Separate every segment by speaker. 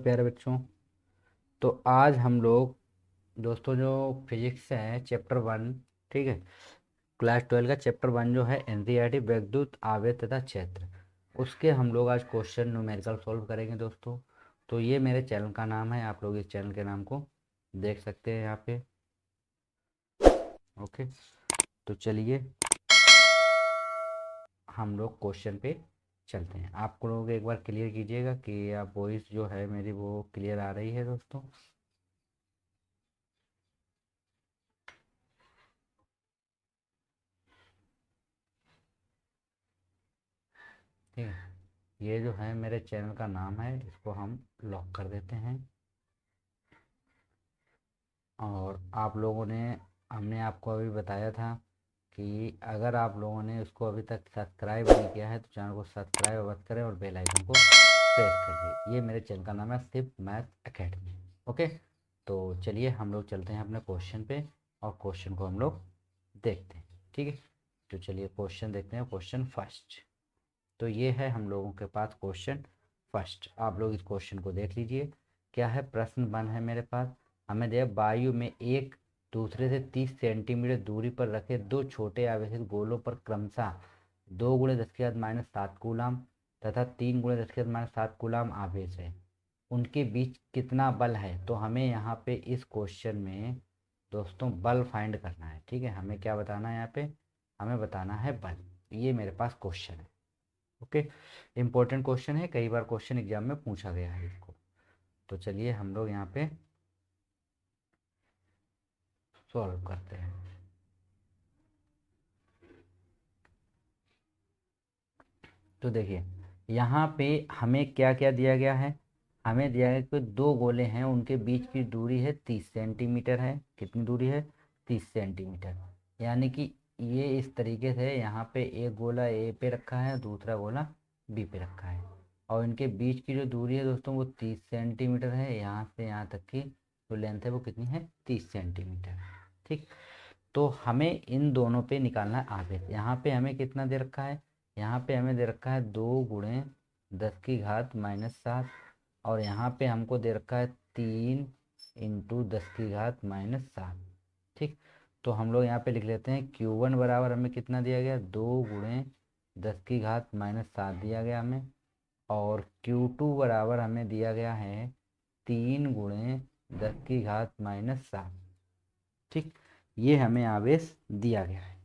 Speaker 1: प्यारे बच्चों। तो आज हम लोग दोस्तों जो फिजिक्स है चैप्टर 1, ठीक है, क्लास 12 का चैप्टर 1 जो है एनसीईआरटी वैद्युत आवेश तथा क्षेत्र, उसके हम लोग आज क्वेश्चन न्यूमेरिकल सॉल्व करेंगे दोस्तों। तो ये मेरे चैनल का नाम है, आप लोग इस चैनल के नाम को देख सकते हैं यहाँ पे। ओके, तो चलिए हम लोग क्वेश्चन पे चलते हैं। आप लोग एक बार क्लियर कीजिएगा कि आप वॉइस जो है मेरी वो क्लियर आ रही है दोस्तों। ठीक है, ये जो है मेरे चैनल का नाम है, इसको हम लॉक कर देते हैं। और आप लोगों ने हमने आपको अभी बताया था कि अगर आप लोगों ने उसको अभी तक सब्सक्राइब नहीं किया है तो चैनल को सब्सक्राइब अवश्य करें और बेल आइकन को प्रेस करिए। ये मेरे चैनल का नाम है सिर्फ मैथ एकेडमी। ओके, तो चलिए हम लोग चलते हैं अपने क्वेश्चन पे और क्वेश्चन को हम लोग देखते हैं। ठीक है, तो चलिए क्वेश्चन देखते हैं। क्वेश्चन फर्स्ट, तो ये है हम लोगों के पास क्वेश्चन फर्स्ट। आप लोग इस क्वेश्चन को देख लीजिए। क्या है, प्रश्न 1 है मेरे पास। हमें दिया वायु में एक दूसरे से 30 सेंटीमीटर दूरी पर रखे दो छोटे आवेशित गोलों पर क्रमशः 2 × 10⁻⁷ कूलाम तथा 3 × 10⁻⁷ कूलाम आवेश है। उनके बीच कितना बल है? तो हमें यहाँ पे इस क्वेश्चन में दोस्तों बल फाइंड करना है। ठीक है, हमें क्या बताना है यहाँ पे? हमें बताना है बल। ये मेरे पास क्वेश्चन है। ओके, इम्पोर्टेंट क्वेश्चन है, कई बार क्वेश्चन एग्जाम में पूछा गया है इसको। तो चलिए हम लोग यहाँ पे सॉल्व करते हैं। तो देखिए यहाँ पे हमें क्या क्या दिया गया है। हमें दिया है कि दो गोले हैं, उनके बीच की दूरी है 30 सेंटीमीटर है। कितनी दूरी है? 30 सेंटीमीटर। यानी कि ये इस तरीके से यहाँ पे एक गोला ए पे रखा है, दूसरा गोला बी पे रखा है, और इनके बीच की जो दूरी है दोस्तों वो 30 सेंटीमीटर है। यहाँ से यहाँ तक की जो लेंथ है वो कितनी है? 30 सेंटीमीटर। ठीक, तो हमें इन दोनों पे निकालना है आवेश। यहाँ पे हमें कितना दे रखा है? यहाँ पे हमें दे रखा है 2 × 10⁻⁷ और यहाँ पे हमको दे रखा है 3 × 10⁻⁷। ठीक, तो हम लोग यहाँ पे लिख लेते हैं Q1 बराबर हमें कितना दिया गया? 2 × 10⁻⁷ दिया गया हमें। और Q2 बराबर हमें दिया गया है 3 × 10⁻⁷। ठीक, ये हमें आवेश दिया गया है।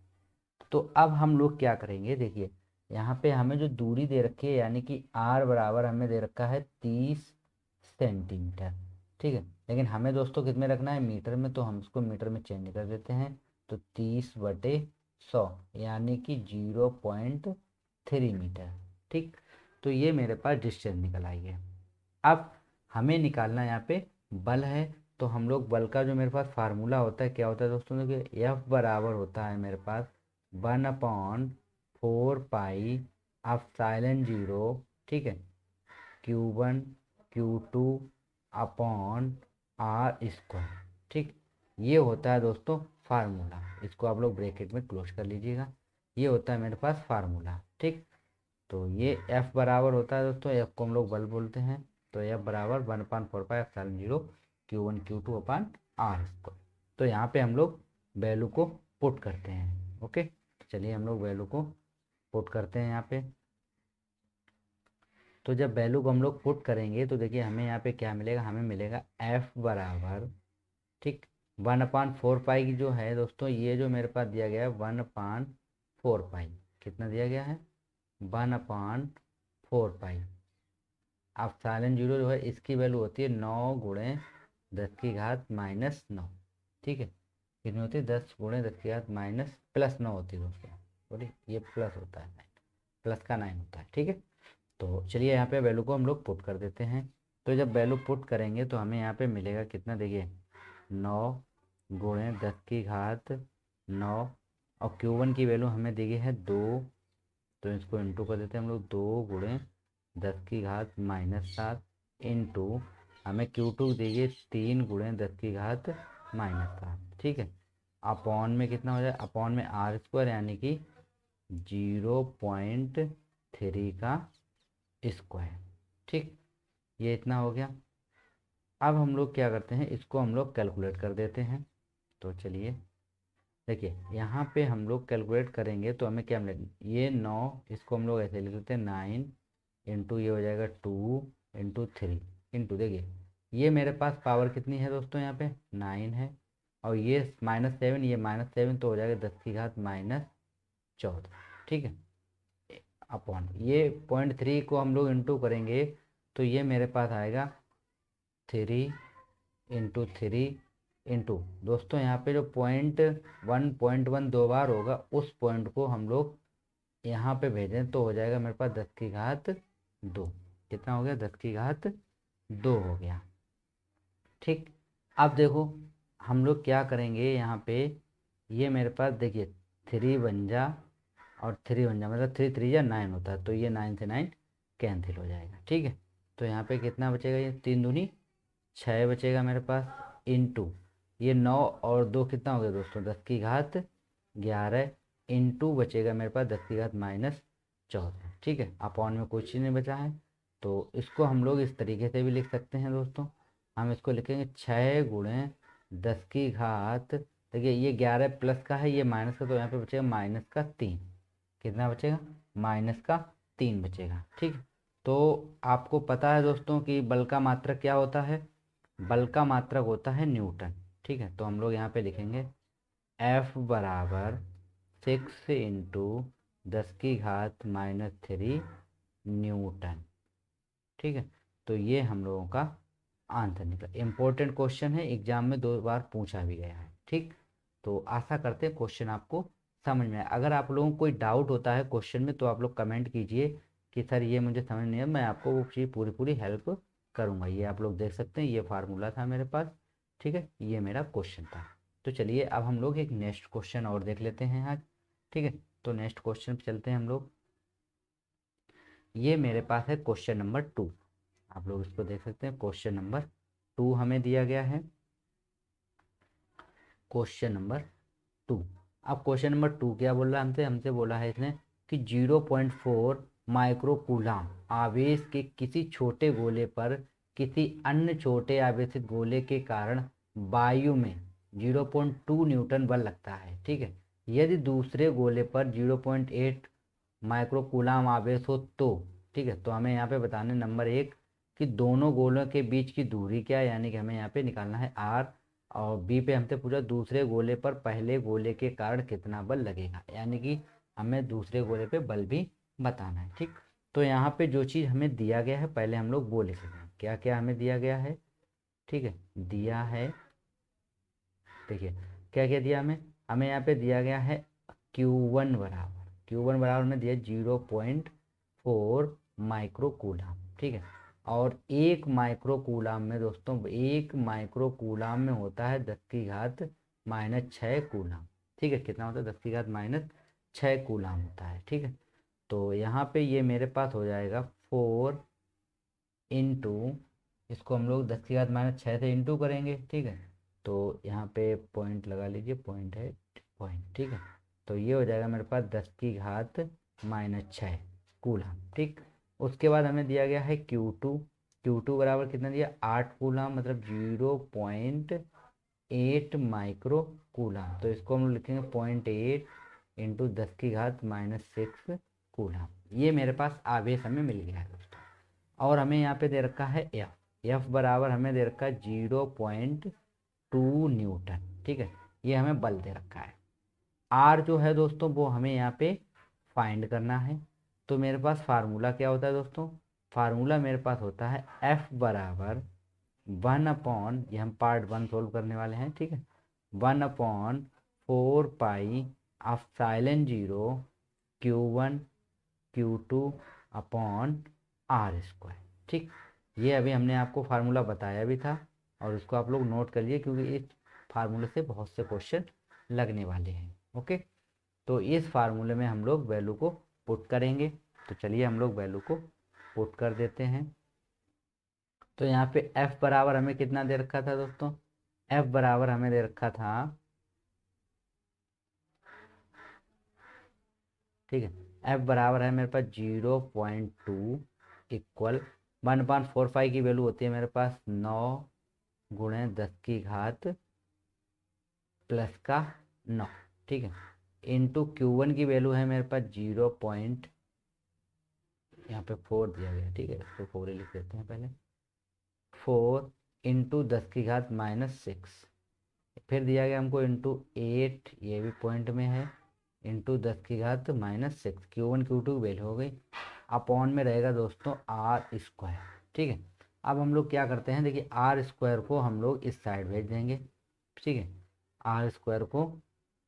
Speaker 1: तो अब हम लोग क्या करेंगे, देखिए यहाँ पे हमें जो दूरी दे रखी है यानी कि R बराबर हमें दे रखा है 30 सेंटीमीटर। ठीक है, लेकिन हमें दोस्तों कितने रखना है? मीटर में। तो हम इसको मीटर में चेंज कर देते हैं। तो 30/100 यानी कि 0.3 मीटर। ठीक, तो ये मेरे पास डिस्टेंस निकल आई है। अब हमें निकालना यहाँ पे बल है। तो हम लोग बल का जो मेरे पास फार्मूला होता है, क्या होता है दोस्तों? देखिए F बराबर होता है मेरे पास 1/4 पाई ε0, ठीक है, Q1 Q2 अपॉन R²। ठीक, ये होता है दोस्तों फार्मूला। इसको आप लोग ब्रैकेट में क्लोज कर लीजिएगा। ये होता है मेरे पास फार्मूला। ठीक, तो ये F बराबर होता है दोस्तों, F को हम लोग बल बोलते हैं। तो F बराबर 1/4 पाई ε0 Q1 Q2 अपॉन R²। तो यहाँ पे हम लोग वैल्यू को पुट करते हैं। ओके, चलिए हम लोग वैल्यू को पुट करते हैं यहाँ पे। तो जब वैल्यू को हम लोग पुट करेंगे तो देखिए हमें यहाँ पे क्या मिलेगा? हमें मिलेगा F बराबर, ठीक, 1/4 पाई की जो है दोस्तों, ये जो मेरे पास दिया गया है 1/4 पाई। कितना दिया गया है? 1/4 पाई। अब ε0 जो है इसकी वैल्यू होती है 9 × 10⁻⁹। ठीक है, कितनी होती है? 10 × 10⁻⁻9 होती है दोस्तों। सॉरी, ये प्लस होता है, 9 प्लस का 9 होता है। ठीक है, तो चलिए यहाँ पे वैल्यू को हम लोग पुट कर देते हैं। तो जब वैल्यू पुट करेंगे तो हमें यहाँ पे मिलेगा कितना? देखिए 9 × 10⁻⁹ और Q1 की वैल्यू हमें दी गई है 2। तो इसको इंटू कर देते हैं हम लोग, 2 × 10⁻⁷ इंटू हमें Q2 दी गई 3 × 10⁻⁷। ठीक है, अपॉन में कितना हो जाए? अपॉन में R² यानी कि 0.3 का स्क्वायर। ठीक, ये इतना हो गया। अब हम लोग क्या करते हैं, इसको हम लोग कैलकुलेट कर देते हैं। तो चलिए देखिए, यहाँ पे हम लोग कैलकुलेट करेंगे तो हमें क्या मिलेगा, ये 9, इसको हम लोग ऐसे लिख लेते हैं 9 इंटू ये हो जाएगा 2 इंटू 3 इंटू, देखिए ये मेरे पास पावर कितनी है दोस्तों, यहाँ पे 9 है, और ये -7, ये -7 तो हो जाएगा 10 की घात -14, ठीक है, अपॉन ये 0.3 को हम लोग इंटू करेंगे तो ये मेरे पास आएगा 3 इंटू 3 इंटू, दोस्तों यहाँ पे जो 0.1 दो बार होगा, उस पॉइंट को हम लोग यहाँ पे भेजें तो हो जाएगा मेरे पास 10 की घात 2। कितना हो गया, 10 की घात 2 हो गया। ठीक, अब देखो हम लोग क्या करेंगे यहाँ पे, ये मेरे पास देखिए 3 बन जा और 3 बन जा, मतलब 3 3 जा 9 होता है, तो ये 9 से 9 कैंसिल हो जाएगा। ठीक है, तो यहाँ पे कितना बचेगा, ये 3 दूनी 6 बचेगा मेरे पास, इंटू ये 9 और 2 कितना हो गया दोस्तों, 10 की घात 11 इंटू बचेगा मेरे पास 10 की घात -14। ठीक है, अपॉन में कुछ ही नहीं बचा है, तो इसको हम लोग इस तरीके से भी लिख सकते हैं दोस्तों। हम इसको लिखेंगे 6 × 10 की घात, देखिए ये 11 प्लस का है, ये माइनस का, तो यहाँ पे बचेगा -3। कितना बचेगा, -3 बचेगा। ठीक है, तो आपको पता है दोस्तों कि बल का मात्रक क्या होता है, बल का मात्रक होता है न्यूटन। ठीक है, तो हम लोग यहाँ पे लिखेंगे F बराबर 6 इंटू 10 की घात -3 न्यूटन। ठीक है, तो ये हम लोगों का आंसर निकला। इम्पोर्टेंट क्वेश्चन है, एग्जाम में 2 बार पूछा भी गया है। ठीक, तो आशा करते हैं क्वेश्चन आपको समझ में आए। अगर आप लोगों को कोई डाउट होता है क्वेश्चन में तो आप लोग कमेंट कीजिए कि सर ये मुझे समझ नहीं है, मैं आपको वो चीज़ पूरी पूरी हेल्प करूँगा। ये आप लोग देख सकते हैं, ये फार्मूला था मेरे पास। ठीक है, ये मेरा क्वेश्चन था। तो चलिए अब हम लोग एक नेक्स्ट क्वेश्चन और देख लेते हैं आज। ठीक है, तो नेक्स्ट क्वेश्चन पे चलते हैं हम लोग। ये मेरे पास है क्वेश्चन नंबर 2, आप लोग इसको देख सकते हैं। क्वेश्चन नंबर 2 हमें दिया गया है, क्वेश्चन नंबर 2। अब क्वेश्चन नंबर 2 क्या बोल रहा है हमसे, हमसे बोला है इसने कि 0.4 माइक्रो कूलाम आवेश के किसी छोटे गोले पर किसी अन्य छोटे आवेशित गोले के कारण वायु में 0.2 न्यूटन बल लगता है। ठीक है, यदि दूसरे गोले पर 0.8 माइक्रो कूलाम आवेश हो तो। ठीक है, तो हमें यहाँ पे बताना है नंबर 1 कि दोनों गोलों के बीच की दूरी क्या है, यानी कि हमें यहाँ पे निकालना है R, और बी पे हमसे पूछा दूसरे गोले पर पहले गोले के कारण कितना बल लगेगा, यानी कि हमें दूसरे गोले पे बल भी बताना है। ठीक, तो यहाँ पे जो चीज़ हमें दिया गया है पहले हम लोग वो लिख लेते हैं, क्या क्या हमें दिया गया है। ठीक है, दिया है, देखिए क्या क्या दिया हमें, हमें यहाँ पे दिया गया है Q1 बराबर हमें दिया 0.4 माइक्रो कूलाम। ठीक है, और 1 माइक्रो कूलाम में दोस्तों, 1 माइक्रो कूलाम में होता है 10 की घात -6 कूलाम। ठीक है, कितना होता है, 10 की घात -6 कूलाम होता है। ठीक है, तो यहाँ पे ये मेरे पास हो जाएगा 4 इंटू, इसको हम लोग 10 की घात -6 से इंटू करेंगे। ठीक है, तो यहाँ पे पॉइंट लगा लीजिए, पॉइंट है पॉइंट। ठीक है, तो ये हो जाएगा मेरे पास 10 की घात -6 कूलाम। ठीक, उसके बाद हमें दिया गया है Q2 बराबर कितना दिया, 8 कूलाम, मतलब 0.8 माइक्रो कूलाम। तो इसको हम लोग लिखेंगे 0.8 इंटू 10 की घात -6 कूलाम। ये मेरे पास आवेश हमें मिल गया है दोस्तों। और हमें यहाँ पे दे रखा है एफ बराबर हमें दे रखा है 0.2 न्यूटन। ठीक है, ये हमें बल दे रखा है। आर जो है दोस्तों वो हमें यहाँ पे फाइंड करना है। तो मेरे पास फार्मूला क्या होता है दोस्तों, फार्मूला मेरे पास होता है एफ बराबर 1/, ये हम पार्ट 1 सोल्व करने वाले हैं। ठीक है, 1/4 पाई Q1 Q2/R²। ठीक, ये अभी हमने आपको फार्मूला बताया भी था, और इसको आप लोग नोट कर लिए क्योंकि इस फार्मूले से बहुत से क्वेश्चन लगने वाले हैं। ओके, तो इस फार्मूले में हम लोग वैल्यू को पुट करेंगे। तो चलिए हम लोग वैल्यू को पुट कर देते हैं। तो यहाँ पे F बराबर हमें कितना दे रखा था दोस्तों, F बराबर हमें दे रखा था, ठीक है, F बराबर है मेरे पास 0.2 इक्वल 1/45 की वैल्यू होती है मेरे पास 9 गुणे 10 की घात प्लस का 9, ठीक है, इंटू Q1 की वैल्यू है मेरे पास 0 पॉइंट, यहाँ पे 4 दिया गया, ठीक है, इसको 4 ही लिख देते हैं पहले, 4 इंटू 10 की घात -6, फिर दिया गया हमको इंटू 8, ये भी पॉइंट में है, इंटू 10 की घात -6, Q1 Q2 की वैल्यू हो गई, अपॉन में रहेगा दोस्तों R स्क्वायर, ठीक है। अब हम लोग क्या करते हैं, देखिए R स्क्वायर को हम लोग इस साइड भेज देंगे, ठीक है, R स्क्वायर को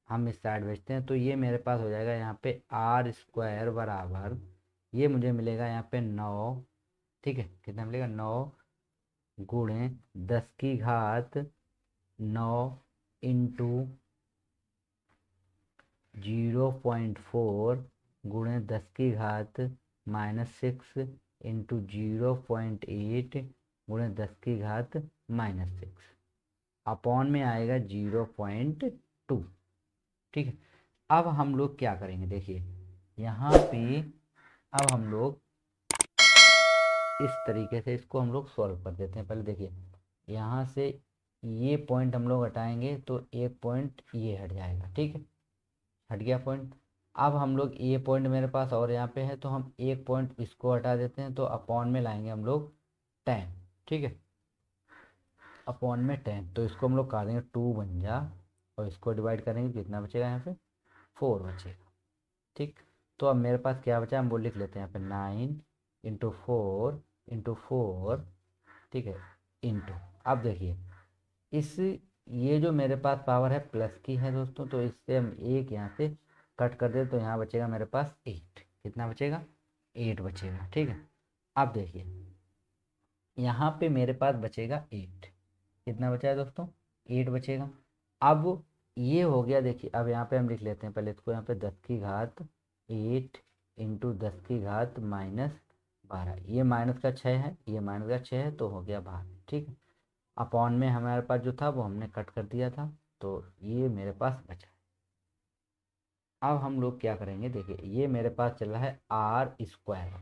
Speaker 1: हम इस साइड भेजते हैं, तो ये मेरे पास हो जाएगा यहाँ पे R स्क्वायर बराबर, ये मुझे मिलेगा यहाँ पे 9, ठीक है, कितना मिलेगा 9 गुणे 10 की घात 9 इंटू 0.4 गुणे 10 की घात -6 इंटू 0.8 गुणे 10 की घात -6, अपॉन में आएगा 0.2, ठीक है। अब हम लोग क्या करेंगे, देखिए यहाँ पे अब हम लोग इस तरीके से इसको हम लोग सॉल्व कर देते हैं। पहले देखिए यहाँ से ये पॉइंट हम लोग हटाएंगे तो एक पॉइंट ये हट जाएगा, ठीक है, हट गया पॉइंट। अब हम लोग ये पॉइंट मेरे पास और यहाँ पे है तो हम एक पॉइंट इसको हटा देते हैं, तो अपॉन में लाएंगे हम लोग 10, ठीक है, अपॉन में 10, तो इसको हम लोग काट देंगे 2 बन जा, और इसको डिवाइड करेंगे कितना बचेगा, यहाँ पे 4 बचेगा, ठीक। तो अब मेरे पास क्या बचा, हम वो लिख लेते हैं यहाँ पे 9 इंटू 4 इंटू 4, ठीक है, इंटू, अब देखिए इस ये जो मेरे पास पावर है प्लस की है दोस्तों, तो इससे हम एक यहाँ से कट कर दे तो यहाँ बचेगा मेरे पास 8, कितना बचेगा 8 बचेगा, ठीक है। अब देखिए यहाँ पे मेरे पास बचेगा 8, कितना बचा है दोस्तों 8 बचेगा। अब ये हो गया, देखिए अब यहाँ पे हम लिख लेते हैं पहले इसको, यहाँ पे 10 की घात 8 इंटू 10 की घात -12, ये माइनस का 6 है, ये माइनस का 6 है, तो हो गया 12, ठीक है। अपॉन में हमारे पास जो था वो हमने कट कर दिया था, तो ये मेरे पास बचा। अब हम लोग क्या करेंगे, देखिए ये मेरे पास चल रहा है आर स्क्वायर,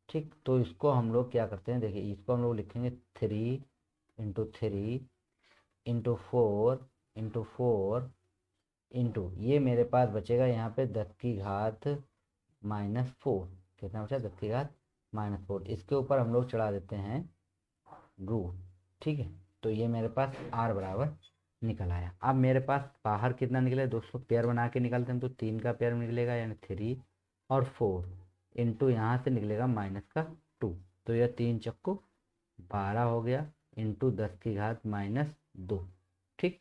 Speaker 1: ठीक, तो इसको हम लोग क्या करते हैं, देखिए इसको हम लोग लिखेंगे 3 इंटू 3 इंटू 4 इंटू 4 इंटू, ये मेरे पास बचेगा यहाँ पे 10 की घात -4, कितना बचा 10 की घात -4, इसके ऊपर हम लोग चढ़ा देते हैं रूट, ठीक है, तो ये मेरे पास आर बराबर निकल आया। अब मेरे पास बाहर कितना निकले दोस्तों, पेयर बना के निकालते हैं, तो 3 का पेयर निकलेगा यानी 3 और 4 इंटू यहाँ से निकलेगा -2, तो यह 3 चक्कू 12 हो गया इंटू 10 की घात -2, ठीक,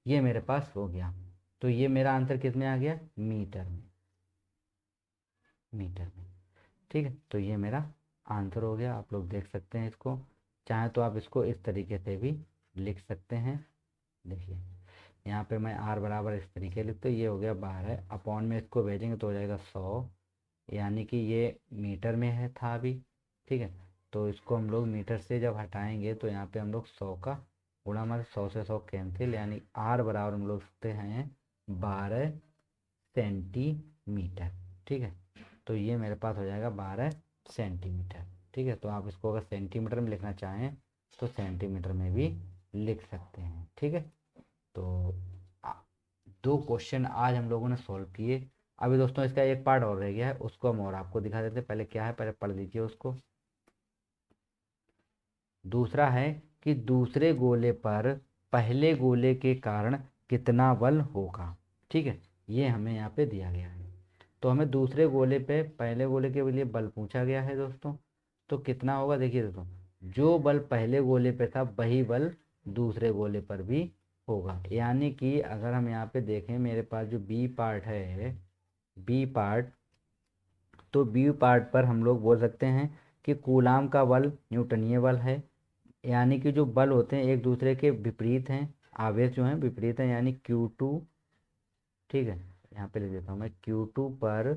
Speaker 1: ये मेरे पास हो गया। तो ये मेरा आंसर किस में आ गया, मीटर में, मीटर में, ठीक है, तो ये मेरा आंसर हो गया। आप लोग देख सकते हैं इसको, चाहे तो आप इसको इस तरीके से भी लिख सकते हैं। देखिए यहाँ पे मैं आर बराबर इस तरीके लिखते, ये हो गया 12, अपॉन में इसको भेजेंगे तो हो जाएगा 100, यानी कि ये मीटर में है था अभी, ठीक है, तो इसको हम लोग मीटर से जब हटाएंगे तो यहाँ पे हम लोग 100 का गुणा, मतलब 100 से 100 कैंसिल, यानी आर बराबर हम लोग लिखते हैं 12 सेंटीमीटर, ठीक है, तो ये मेरे पास हो जाएगा 12 सेंटीमीटर, ठीक है। तो आप इसको अगर सेंटीमीटर में लिखना चाहें तो सेंटीमीटर में भी लिख सकते हैं, ठीक है। तो 2 क्वेश्चन आज हम लोगों ने सॉल्व किए। अभी दोस्तों इसका एक पार्ट और रह गया है, उसको हम और आपको दिखा देते हैं, पहले क्या है पहले पढ़ लीजिए उसको। दूसरा है कि दूसरे गोले पर पहले गोले के कारण कितना बल होगा, ठीक है, ये हमें यहाँ पे दिया गया है। तो हमें दूसरे गोले पे पहले गोले के लिए बल पूछा गया है दोस्तों, तो कितना होगा, देखिए दोस्तों जो बल पहले गोले पे था वही बल दूसरे गोले पर भी होगा, यानी कि अगर हम यहाँ पे देखें मेरे पास जो बी पार्ट है, बी पार्ट, तो बी पार्ट पर हम लोग बोल सकते हैं कि कूलाम का बल न्यूटनीय बल है, यानी कि जो बल होते हैं एक दूसरे के विपरीत हैं, आवेश जो हैं विपरीत हैं, यानी Q2, ठीक है, यहाँ पे लिख देता हूँ मैं Q2 पर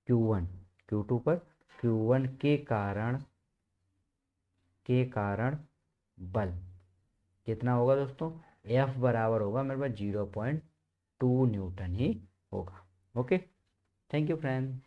Speaker 1: Q1, Q2 पर Q1 के कारण बल कितना होगा दोस्तों, F बराबर होगा मेरे पास 0.2 न्यूटन ही होगा। Okay, thank you friend.